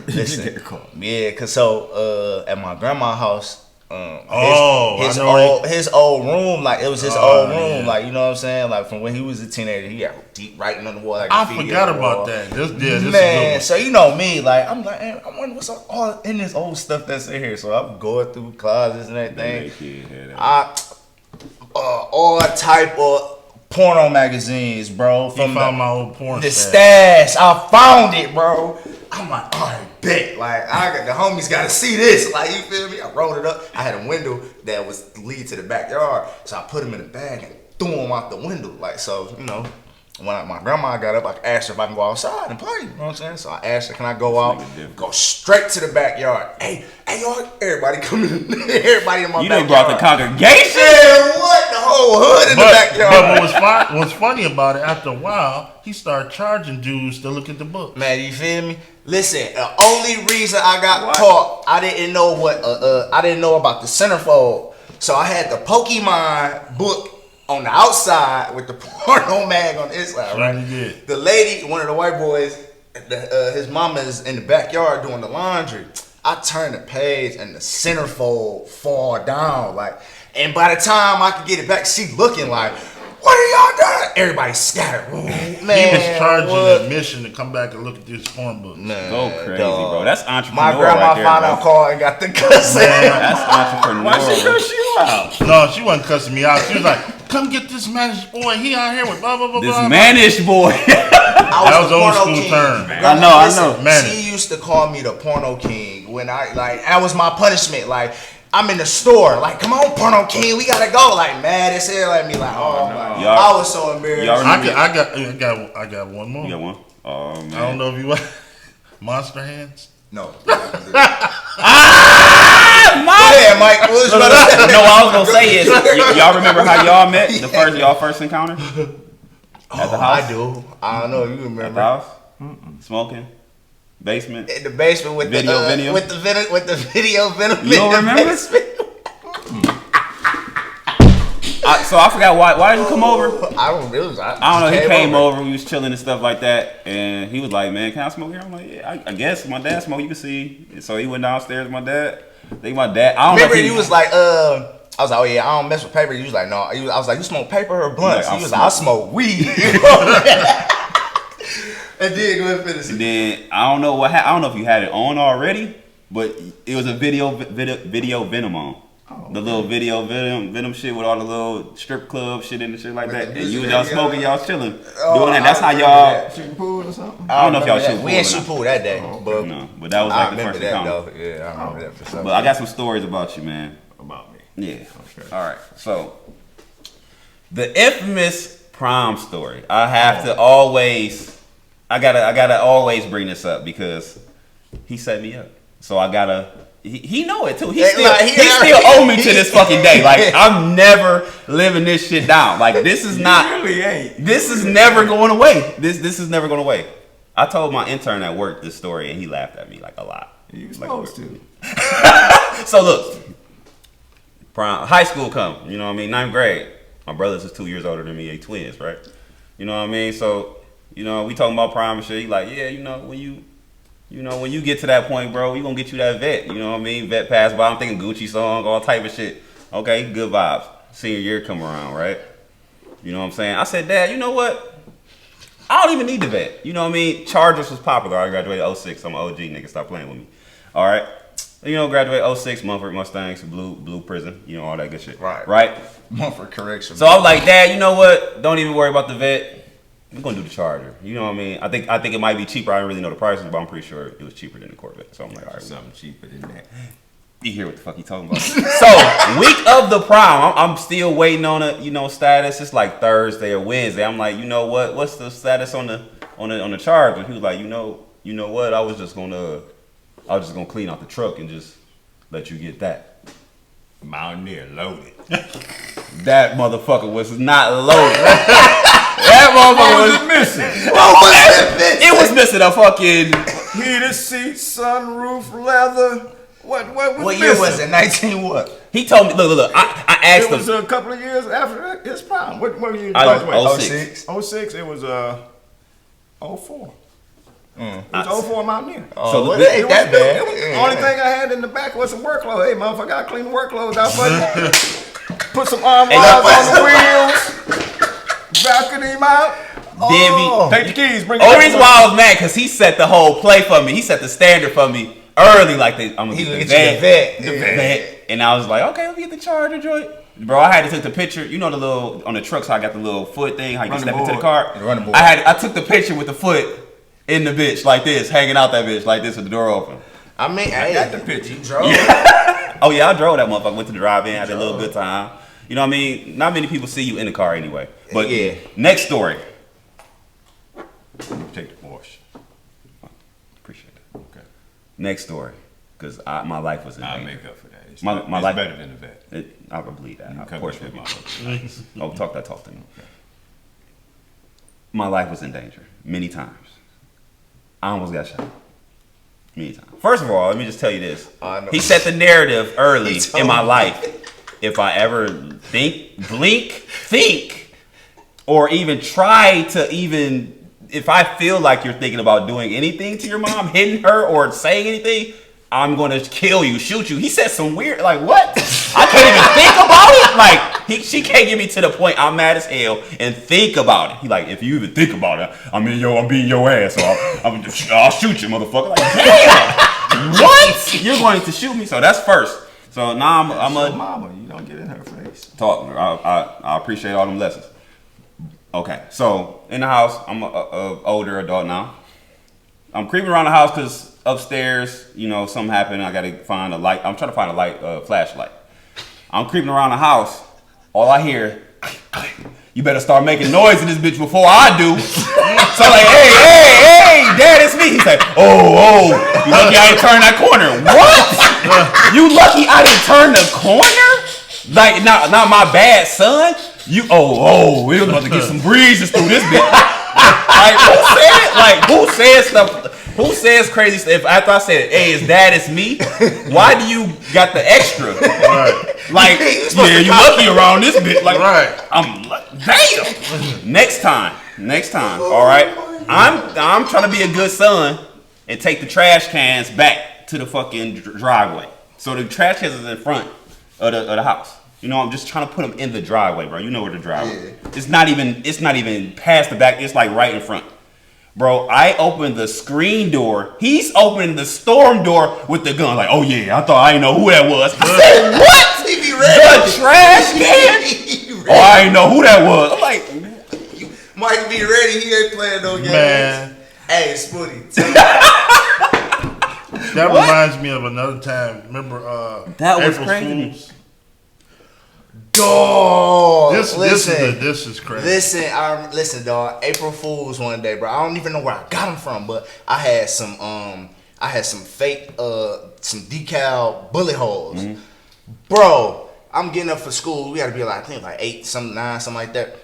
Listen, get caught. Yeah, cause so at my grandma's house, his old room, like it was his old room, yeah. like you know what I'm saying, like from when he was a teenager, he got deep writing on the wall. Like I graffiti forgot on the about wall. that. This is a Man, good so you know me, like I'm like, man, I wonder what's all in this old stuff that's in here. So I'm going through closets and everything. All type of porno magazines, bro. He found my old porn the stash. stash. I found it, bro. I'm like, all right, bet. Like, the homies got to see this. Like, you feel me? I rolled it up. I had a window that was lead to the backyard, so I put them in the bag and threw them out the window. Like, so you know, when my grandma got up, I asked her if I can go outside and play. You know what I'm saying? So I asked her, can I go out? Go straight to the backyard. Hey, y'all, everybody come in. Everybody in my backyard. You done brought the congregation? Yeah, what? The whole hood in the backyard. But what's funny about it, after a while, he started charging dudes to look at the book. Man, you feel me? Listen, the only reason I got caught, I didn't know I didn't know about the centerfold. So I had the Pokemon book on the outside with the porno mag on the inside, right? Yeah. The lady, one of the white boys, his mama's in the backyard doing the laundry. I turn the page and the centerfold fall down. Like, And by the time I could get it back, she looking like, what are y'all doing? Everybody scattered. Ooh, man, He was charging what? admission to come back and look at this porn book. Man, Go crazy, dog. bro. That's entrepreneur My grandma right there, found bro. out call and got the cussing. That's entrepreneur. Why she cuss you out? No, she wasn't cussing me out. She was like, come get this managed boy. He out here with blah, blah, blah, This blah. mannish boy. I was the old porno school king. term. Grandma, I listen, know. Man. She used to call me the porno king when that was my punishment. Like, I'm in the store, like, come on, porno king, we gotta go. Like, mad as hell at me, like, oh my. Y'all- I was so embarrassed. y'all remember- I got one more. You got one? Oh, man. I don't know if you want Monster Hands. No. Go ahead, Mike. What was you about to say? No, what I was gonna say is, y'all remember how y'all met? Y'all first encounter? At the house? I do. I don't know if you At the remember. house? Smoking? Basement? In the basement with Video venom? with the video venom. You don't in the remember? basement. So I forgot why did you come over? I don't really. I don't know. He came over. We was chilling and stuff like that, and he was like, "Man, can I smoke here?" I'm like, "Yeah, I guess." My dad smoked. You can see. So he went downstairs with my dad. I think my dad. I don't Remember, know. If he was like, I was like, oh yeah, I don't mess with paper. He was like, no. I was like, you smoke paper or blunts? Like, He was like, I smoke weed. And then go ahead and finish it. And then I don't know what. I don't know if you had it on already, but it was a video venom on. The little video venom shit with all the little strip club shit and shit like With that. the And you bitch y'all video. smoking, y'all chilling, Oh, doing that. That's how I remember y'all. that. Shooting pool or something? I don't know if y'all remember shoot that. pool We ain't or shoot not. pool that day, but No, but that was I like the remember first that encounter. though. Yeah, I remember that for some. But I got some stories about you, man. About me. Yeah. Okay. All right. So the infamous prom story. I have to always. I gotta always bring this up because he set me up. So I gotta. He know it too. He Hey, still like, he still owe me to this fucking day. Like I'm never living this shit down. Like this is not. Really ain't. This is never going away. This is never going away. I told my intern at work this story and he laughed at me like a lot. You supposed to. So look, prom, high school come. You know what I mean? 9th grade. My brother's is 2 years older than me. They twins, right? You know what I mean? So we talking about prom and shit. He like, yeah, when you get to that point, bro, you gonna get you that vet. You know what I mean? Vet pass by. I'm thinking Gucci song, all type of shit. Okay, good vibes. Senior year come around, right? You know what I'm saying? I said, Dad, you know what? I don't even need the vet. You know what I mean? Chargers was popular. I graduated 06. I'm an OG, nigga. Stop playing with me. All right? Graduated 06, Mumford Mustangs, blue prison. All that good shit. Right? Mumford correction. So I was like, Dad, you know what? Don't even worry about the vet. We're gonna do the Charger. You know what I mean? I think it might be cheaper. I don't really know the prices, but I'm pretty sure it was cheaper than the Corvette. So I'm like, all right, Something cheaper than that. you hear what the fuck he talking about? So week of the prom, I'm still waiting on a status. It's like Thursday or Wednesday. I'm like, you know what? What's the status on the Charger? He was like, you know what? I was just gonna clean out the truck and just let you get that. Mountaineer loaded. That motherfucker was not loaded. That motherfucker was missing. It was missing a fucking. Heated seats, sunroof, leather. What year was it? 19 what? He told me, look. I asked It was him. a couple of years after his prom. What year you I was graduated? 06. 06, it was 04. It was 04 Mountaineer. Oh, So well, the- it ain't that bad. The only thing I had in the back was some work clothes. Hey, motherfucker, I gotta clean the work clothes out for you. Put some arm rods on the wheels. Balcony him out. Take the keys. Bring it Only back. reason why I was mad because he set the whole play for me. He set the standard for me early. Like I'm gonna He get gonna get you the vet. vet. And I was like, okay, let me get the Charger joint. Bro, I had to take the picture. You know the little on the trucks how I got the little foot thing, how you can Running step into the board. car. The running board. I took the picture with the foot in the bitch like this, hanging out that bitch like this with the door open. I mean, I got the picture. You drove. Oh yeah, I drove that motherfucker. Went to the drive-in, had a little good time. You know what I mean? Not many people see you in the car anyway. But Yeah. Next story. Take the Porsche. Appreciate it. Okay. Next story, because my life was in I'll danger. make up for that. It's, My it's life- better than the vet. I can believe that. You Of come course, with would my be. Oh, talk that talk to me. My life was in danger many times. I almost got shot many times. First of all, let me just tell you this. I know. He set the narrative early He told in my me. life. If I ever think, or even try to if I feel like you're thinking about doing anything to your mom, hitting her or saying anything, I'm gonna kill you, shoot you. He said some weird, like what? I can't even think about it. Like she can't get me to the point I'm mad as hell and think about it. He like, if you even think about it, I'm beating your ass, so I'll shoot you, motherfucker. Like, damn, what? You're going to shoot me? So that's first. So now I'm a mama. You don't get in her face. talk. I appreciate all them lessons. Okay, so in the house, I'm a older adult now. I'm creeping around the house because upstairs, something happened. I gotta find a light. I'm trying to find a light, flashlight. I'm creeping around the house. All I hear, you better start making noise in this bitch before I do. So I'm like, hey, Dad, it's me. He's like, oh, you lucky I didn't turn that corner. What? You lucky I didn't turn the corner? Like, not my bad, son. We was about to get some breezes through this bitch. Like, who said stuff? Who says crazy stuff? After I said, hey, it's Dad, it's me. Why do you got the extra? Right. Like, yeah, you lucky around this bitch. Like, Right. I'm like, damn. Next time. All right. I'm trying to be a good son and take the trash cans back to the fucking driveway. So the trash cans is in front of the house. I'm just trying to put them in the driveway, bro. You know where the driveway is. It's not even past the back. It's like right in front. Bro, I opened the screen door. He's opening the storm door with the gun. Like, oh yeah, I didn't know who that was. I said, what? He be ready. The trash can? Oh, I didn't know who that was. I'm like, Mike be ready. He ain't playing no games. Man. Hey, Spooty. That reminds me of another time. Remember That was April crazy. Fools? Dog. This is crazy. Listen, dog. April Fools one day, bro. I don't even know where I got them from, but I had some fake some decal bullet holes. Mm-hmm. Bro, I'm getting up for school. We had to be like, I think like 8, 9, something like that.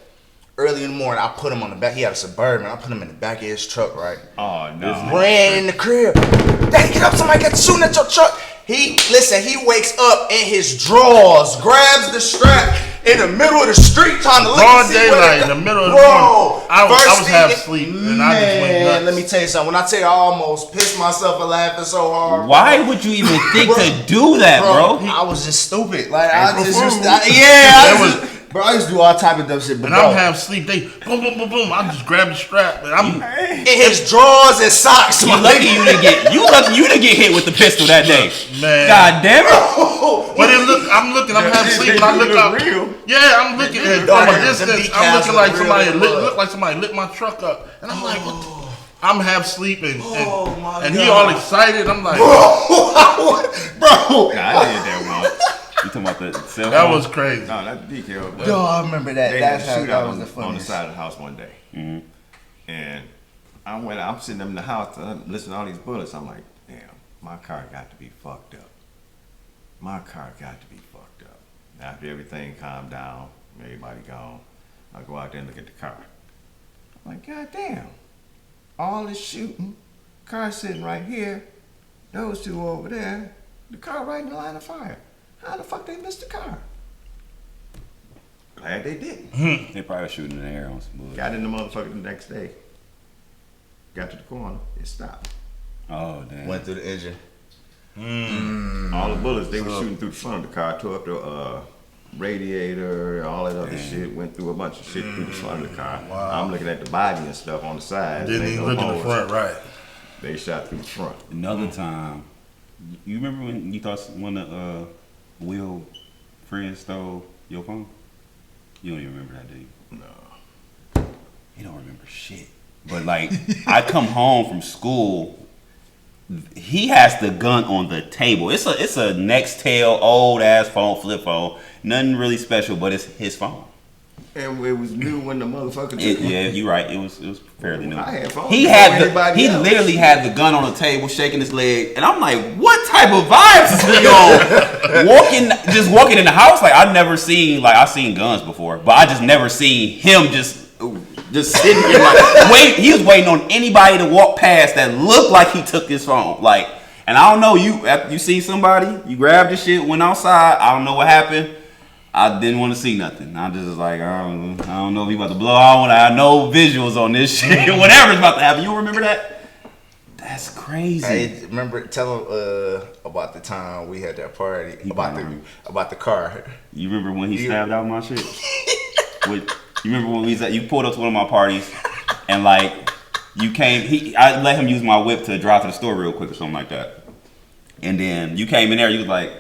Early in the morning, I put him on the back. He had a Suburban. I put him in the back of his truck, right? Oh no. Ran in the crib. Daddy, get up! Somebody got shooting at your truck. He wakes up in his drawers, grabs the strap in the middle of the street, trying to look Broad and see daylight in the middle of the morning. I was half asleep and I just went nuts. Let me tell you something. When I tell you I almost pissed myself for laughing so hard. why would you even think to do that, bro? I was just stupid. Like I April just used Fools. to, Bro, I used to do all type of dumb shit. But And I'm half asleep. They boom, boom, boom, boom. I just grabbed the strap and I'm in his drawers and socks. You lucky you didn't get hit with the pistol that day. Man. God damn it. But I'm looking, I'm half asleep and I look up. Yeah, I'm looking at from a distance. I'm looking like somebody lit my truck up. And I'm like, what the? I'm half asleep and he all excited. I'm like, bro. Nah, I did that once. You talking about the cell phone? that was crazy. No, not the decal. But Yo, I remember that. they had That's a how shootout that was the on the funniest. side of the house one day. Mm-hmm. And I'm sitting up in the house listening to all these bullets. I'm like, damn, my car got to be fucked up. After everything calmed down, everybody gone, I go out there and look at the car. I'm like, God damn, all this shooting, car sitting right here, those two over there, the car right in the line of fire. How the fuck they missed the car? Glad they didn't. They probably shooting in the air on some bullshit. Got in the motherfucker the next day. Got to the corner, it stopped. Oh damn. Went through the engine. All the bullets they were shooting through the front of the car, tore up the radiator, all that other shit, went through a bunch of shit through the front of the car. Wow. I'm looking at the body and stuff on the side. Didn't Ain't even no look in the holes. front, right? They shot through the front. Another time, you remember when you thought one of Will friends stole your phone? You don't even remember that, do you? No. He don't remember shit. But like, I come home from school, he has the gun on the table. It's a Nextel old ass phone, flip phone. Nothing really special, but it's his phone. And it was new when the motherfucker. Yeah, you're right. It was fairly new. I had phones He before had anybody else. literally had the gun on the table, shaking his leg, and I'm like, what type of vibes is he on? walking in the house. Like I've seen guns before, but I just never seen him just sitting here like he was waiting on anybody to walk past that looked like he took his phone. Like, and I don't know, you see somebody, you grabbed your shit, went outside. I don't know what happened. I didn't want to see nothing. I just was like, I don't know if he about to blow. I want to have no visuals on this shit. Whatever's about to happen. You remember that? That's crazy. Hey, remember? Tell him about the time we had that party about the car. You remember when he stabbed out my shit? You remember when you pulled up to one of my parties and like you came? I let him use my whip to drive to the store real quick or something like that. And then you came in there. You was like,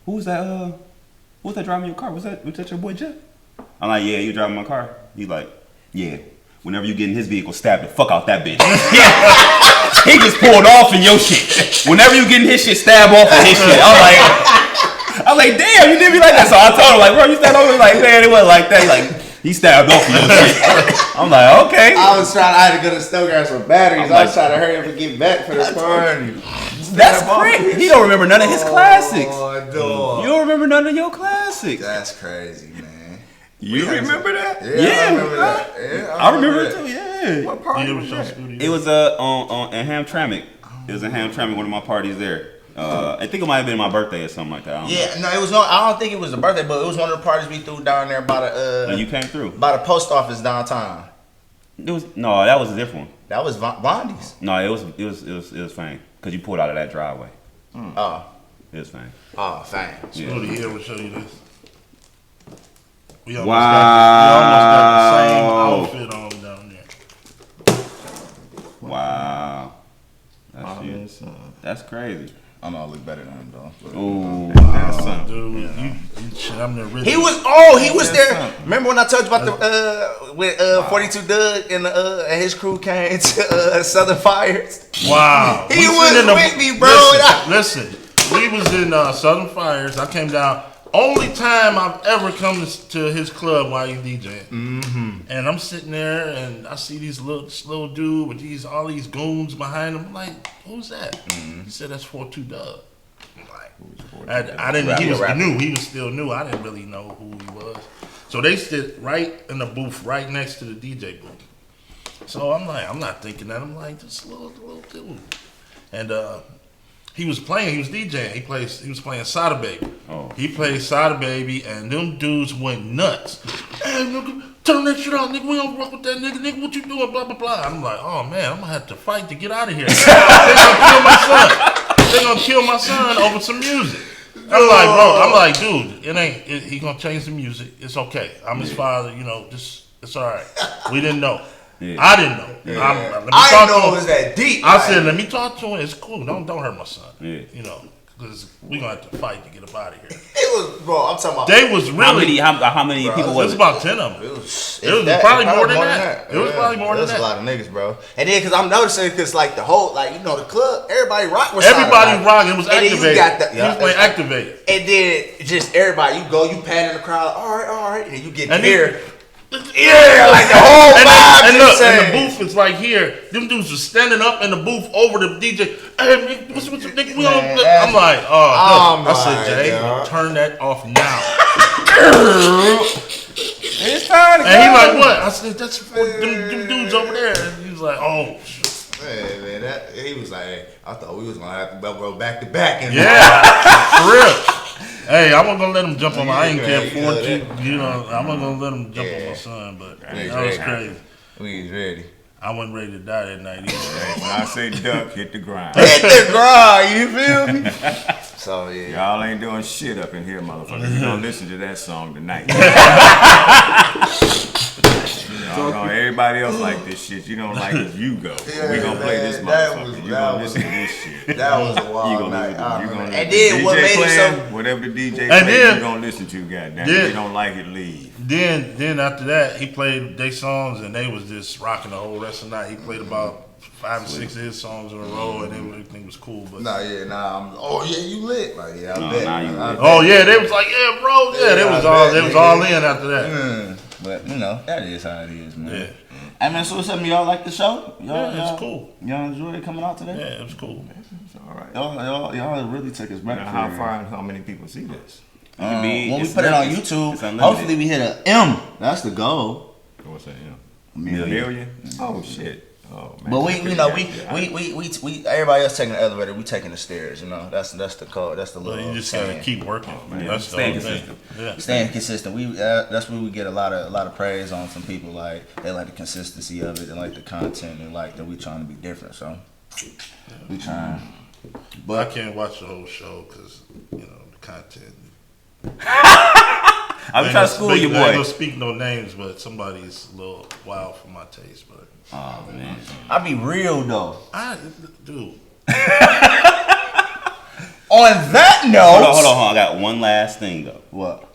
"Who was that? Who was that driving your car? Was that your boy Jeff?" I'm like, "Yeah, you driving my car." He's like, "Yeah. Whenever you get in his vehicle, stab the fuck out that bitch." Yeah. He just pulled off in your shit. Whenever you get in his shit, stab off in his shit. I'm like, damn, you did me like that. So I told him, like, bro, you stabbed over. Like, man, it wasn't like that. He stabbed off in your shit. I'm like, okay. I had to go to the store grab some batteries. I was trying to hurry up and get back for the party. That's crazy. He don't remember none of his classics. Oh, You don't remember none of your classics. that's crazy, man. You remember that? Yeah, I remember that. Yeah, I remember it too. Yeah. What party Yeah, was it was that? Spooty. It was in Hamtramck. It was in Hamtramck, one of my parties there. I think it might have been my birthday or something like that. I don't know. Yeah, no, it was no. I don't think it was a birthday, but it was one of the parties we threw down there by the And you came through. by the post office downtown. That was a different one. That was Vondi's. No, it was Fang because you pulled out of that driveway. Oh, It was Fang. thanks. Yeah. Spooty here will show you this. We almost Wow. got the same outfit on down there. Wow. Father's That's, son. that's crazy. I know I look better than him though. Ooh. That's something. Dude, you shit, I'm the original. He was there. Remember when I told you about the with 42 Doug and his crew came to Southern Fires? Wow. He We was sitting in with me, bro. Listen, we was in Southern Fires. I came down. Only time I've ever come to his club while he's DJing. Mm-hmm. And I'm sitting there and I see these little dude with all these goons behind him. I'm like, who's that? Mm-hmm. He said, that's 42 Doug. I'm like, I didn't. He was new. He was still new. I didn't really know who he was. So they sit right in the booth, right next to the DJ booth. So I'm like, I'm not thinking that. I'm like, this little dude. And he was playing. He was DJing. He was playing Sada Baby. Oh. He played Sada Baby, and them dudes went nuts. Hey, nigga, turn that shit out, nigga. We don't rock with that nigga. Nigga, what you doing? Blah blah blah. I'm like, oh man, I'm gonna have to fight to get out of here. They gonna kill my son. They gonna kill my son over some music. I'm like, bro. I'm like, dude. He gonna change the music. It's okay. I'm his father. You know, it's all right. We didn't know. Yeah. I didn't know. Yeah. Let me I talk didn't know to it him. was that deep. I said, let me talk to him. It's cool. Don't hurt my son. Yeah. You know, because we gonna have to fight to get up out of here. It was, bro. I'm talking about. They was really. How many people It was was it? about 10 of them. It was probably more than that. It was probably more It than was that. a lot of niggas, bro. And then, cause I'm noticing, cause like the whole, like the club, everybody rock was Everybody rocking. It was and then activated. you got the, He was playing activated. And then just everybody, you go, you pat in the crowd, all right, and you get And here. Yeah, like the whole vibe. And look, and the booth is right here. Them dudes was standing up in the booth over the DJ. Hey, what's nigga? We on? I'm like, I said, Jay, God. turn that off now. It's time to And he like, what? I said, that's for them dudes over there. And he was like, oh, shit. Man, he was like, hey, I thought we was gonna have to go back to back. And Yeah, for real. Hey, I wasn't gonna let him jump on my. I ain't care Yeah, for you you. You know, I wasn't gonna let him jump on my Yeah. son, but Yeah, that was yeah. crazy. we was ready. I wasn't ready to die that night either. When I say duck, hit the ground. Hit the ground, you feel me? So yeah. Y'all ain't doing shit up in here, motherfucker. You don't listen to that song tonight. Everybody else like this shit. You don't like it, you go. Yeah, We gonna play this man, that motherfucker. was- You that gonna was- listen to this shit. That was a You wild gonna night. listen I to, you remember. gonna And then what made it playing, so? whatever the DJ And plays, then- you gonna listen to, goddamn. Then- If you don't like it, leave. Then after that, he played their songs, and they was just rocking the whole rest of the night. He played about 5 or 6 of his songs in a row, and everything was cool. But Oh yeah, you lit. Like yeah, I No, bet. nah, you I lit. oh yeah, they was like, yeah, bro, yeah, they Yeah, was I all bet, they was nigga. all in after that. But you know, that is how it is, man. Yeah, Hey man, so what's up? Y'all like the show? yeah, it's cool. Y'all enjoyed it coming out today? Yeah, it was cool. It's all right. Y'all really took us back. Now, how far and how many people see this? can be- when we it's put it on limited. It's YouTube, unlimited. hopefully we hit a M. That's the goal. What's that? Yeah. Million. Million? Oh shit. Oh, man. But we Yeah. we everybody else taking the elevator, we taking the stairs. You know, that's the code. That's the Well, little. you just gotta saying. keep working. man. That's the Stay whole thing. consistent. Yeah. Staying consistent. We that's where we get a lot of praise on from people. Like they like the consistency of it, and like the content, and like that we trying to be different. So we trying. But I can't watch the whole show because you know the content. I'm trying to school you, I ain't boy. gonna speak no names, but somebody's a little wild for my taste. But Oh man. I be real though. dude, On that note, Hold on. I got one last thing though. What?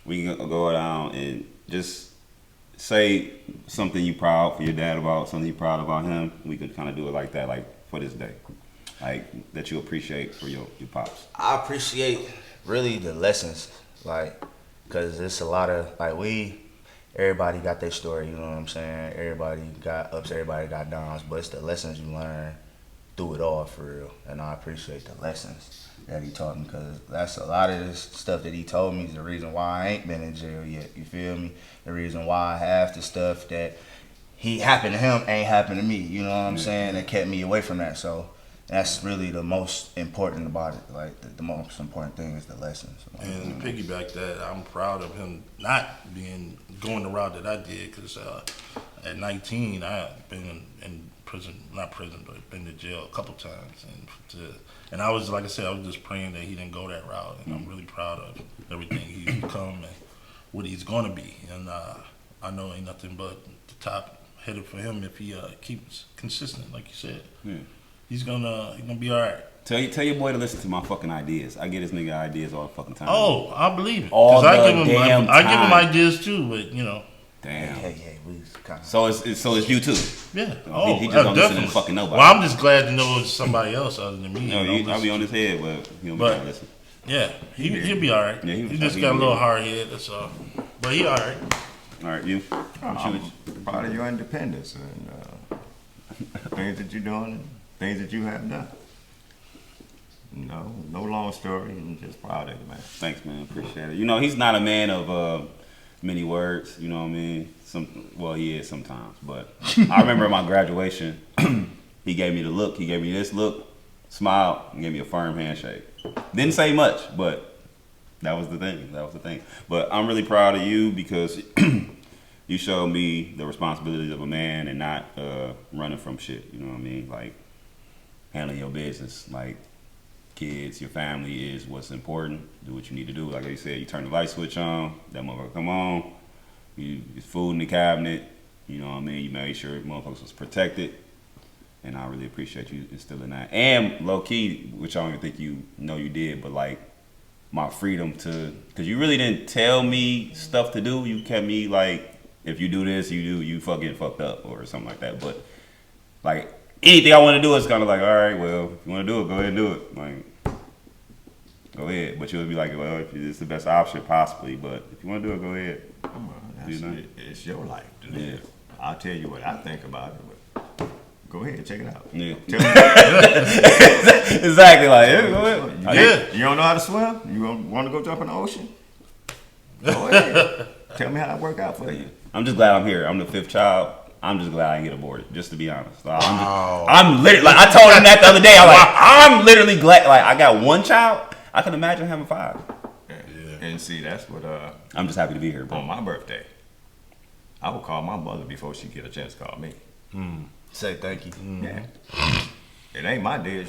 We can go down and just say something you proud for your dad about, something you proud about him. We could kind of do it like that, like for this day, like that you appreciate for your pops. I appreciate really the lessons, like, cause it's a lot of like everybody got their story. You know what I'm saying? Everybody got ups, everybody got downs, but it's the lessons you learn through it all for real. And I appreciate the lessons that he taught me, cause that's a lot of this stuff that he told me is the reason why I ain't been in jail yet. You feel me? The reason why half the stuff that he happened to him ain't happened to me. You know what I'm saying? That kept me away from that. So that's really the most important about it. Like the most important thing is the lessons. and to piggyback that, I'm proud of him not going the route that I did because at 19 I been in prison, not prison, but been to jail a couple times, and I was, like I said, I was just praying that he didn't go that route, and I'm really proud of everything he's become and what he's gonna be, and I know ain't nothing but the top headed for him if he keeps consistent, like you said. Yeah. He's gonna be all right. Tell your boy to listen to my fucking ideas. I get this nigga ideas all the fucking time. Oh, I believe it. All 'Cause I the give him, damn I give him time. ideas too, but you know, Damn. Hey, we kind of. So it's you too. yeah. Oh, he just don't listen to definitely. fucking nobody. Well, I'm just glad to know it's somebody else other than me. No, you know, I'll be on his head, but he don't be But- trying to listen. Yeah, he'll be all right. Yeah, he just got a little hard head, that's all. But he all right. All right, you. I'm proud of your independence and things that you're doing, and things that you have done. No long story. I'm just proud of you, man. Thanks, man. Appreciate it. You know, he's not a man of many words. You know what I mean? Well, he is sometimes. But I remember at my graduation, he gave me the look. He gave me this look, smiled, and gave me a firm handshake. Didn't say much, but that was the thing. But I'm really proud of you because you showed me the responsibilities of a man and not running from shit. You know what I mean? Like handling your business, like. Kids, your family is what's important. Do what you need to do. Like I said, you turn the light switch on, that motherfucker come on. There's food in the cabinet. You know what I mean? You made sure motherfuckers was protected. And I really appreciate you instilling that. And low key, which I don't even think you know you did, but like my freedom to, because you really didn't tell me stuff to do. You kept me like, if you do this, you fucking fucked up or something like that. But like anything I want to do is kind of like, all right, well, if you want to do it, go ahead and do it. Like, go ahead. But you would be like, well, if it's the best option, possibly. But if you want to do it, go ahead. Come on, that's You know? it's your life. Dude. Yeah. I'll tell you what I think about it, but go ahead, check it out. Yeah. Tell me. Exactly. Like, yeah, go ahead. You don't know how to swim? You want to go jump in the ocean? Go ahead. Tell me how it work out for you. I'm just glad I'm here. I'm the fifth child. I'm just glad I didn't get aborted, just to be honest. I'm literally, like, I told him that the other day. I'm literally glad, like, I got one child. I can imagine having 5. Yeah. And see, that's what, I'm just happy to be here, bro. on my birthday, I would call my mother before she get a chance to call me. Say thank you. Yeah. It ain't my day,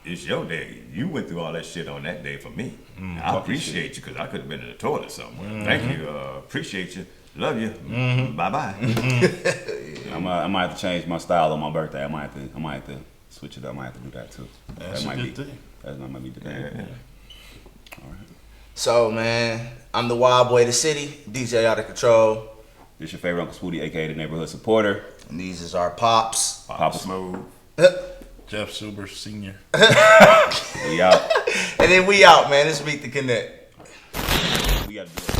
it's your day. You went through all that shit on that day for me. I appreciate you because I could have been in the toilet somewhere. Thank you, appreciate you. Love you. Bye-bye. I might have to change my style on my birthday. I might have to switch it up. I might have to do that too. That's that a might good be. thing. That might be the thing. Yeah. All right. So man, I'm the wild boy of the city, DJ out of control, This your favorite Uncle Spooty, aka the neighborhood supporter. and these is our pops. Papa Smooth. Jeff Suber Sr. We out. And then we out, man. This week to connect. We got to do it.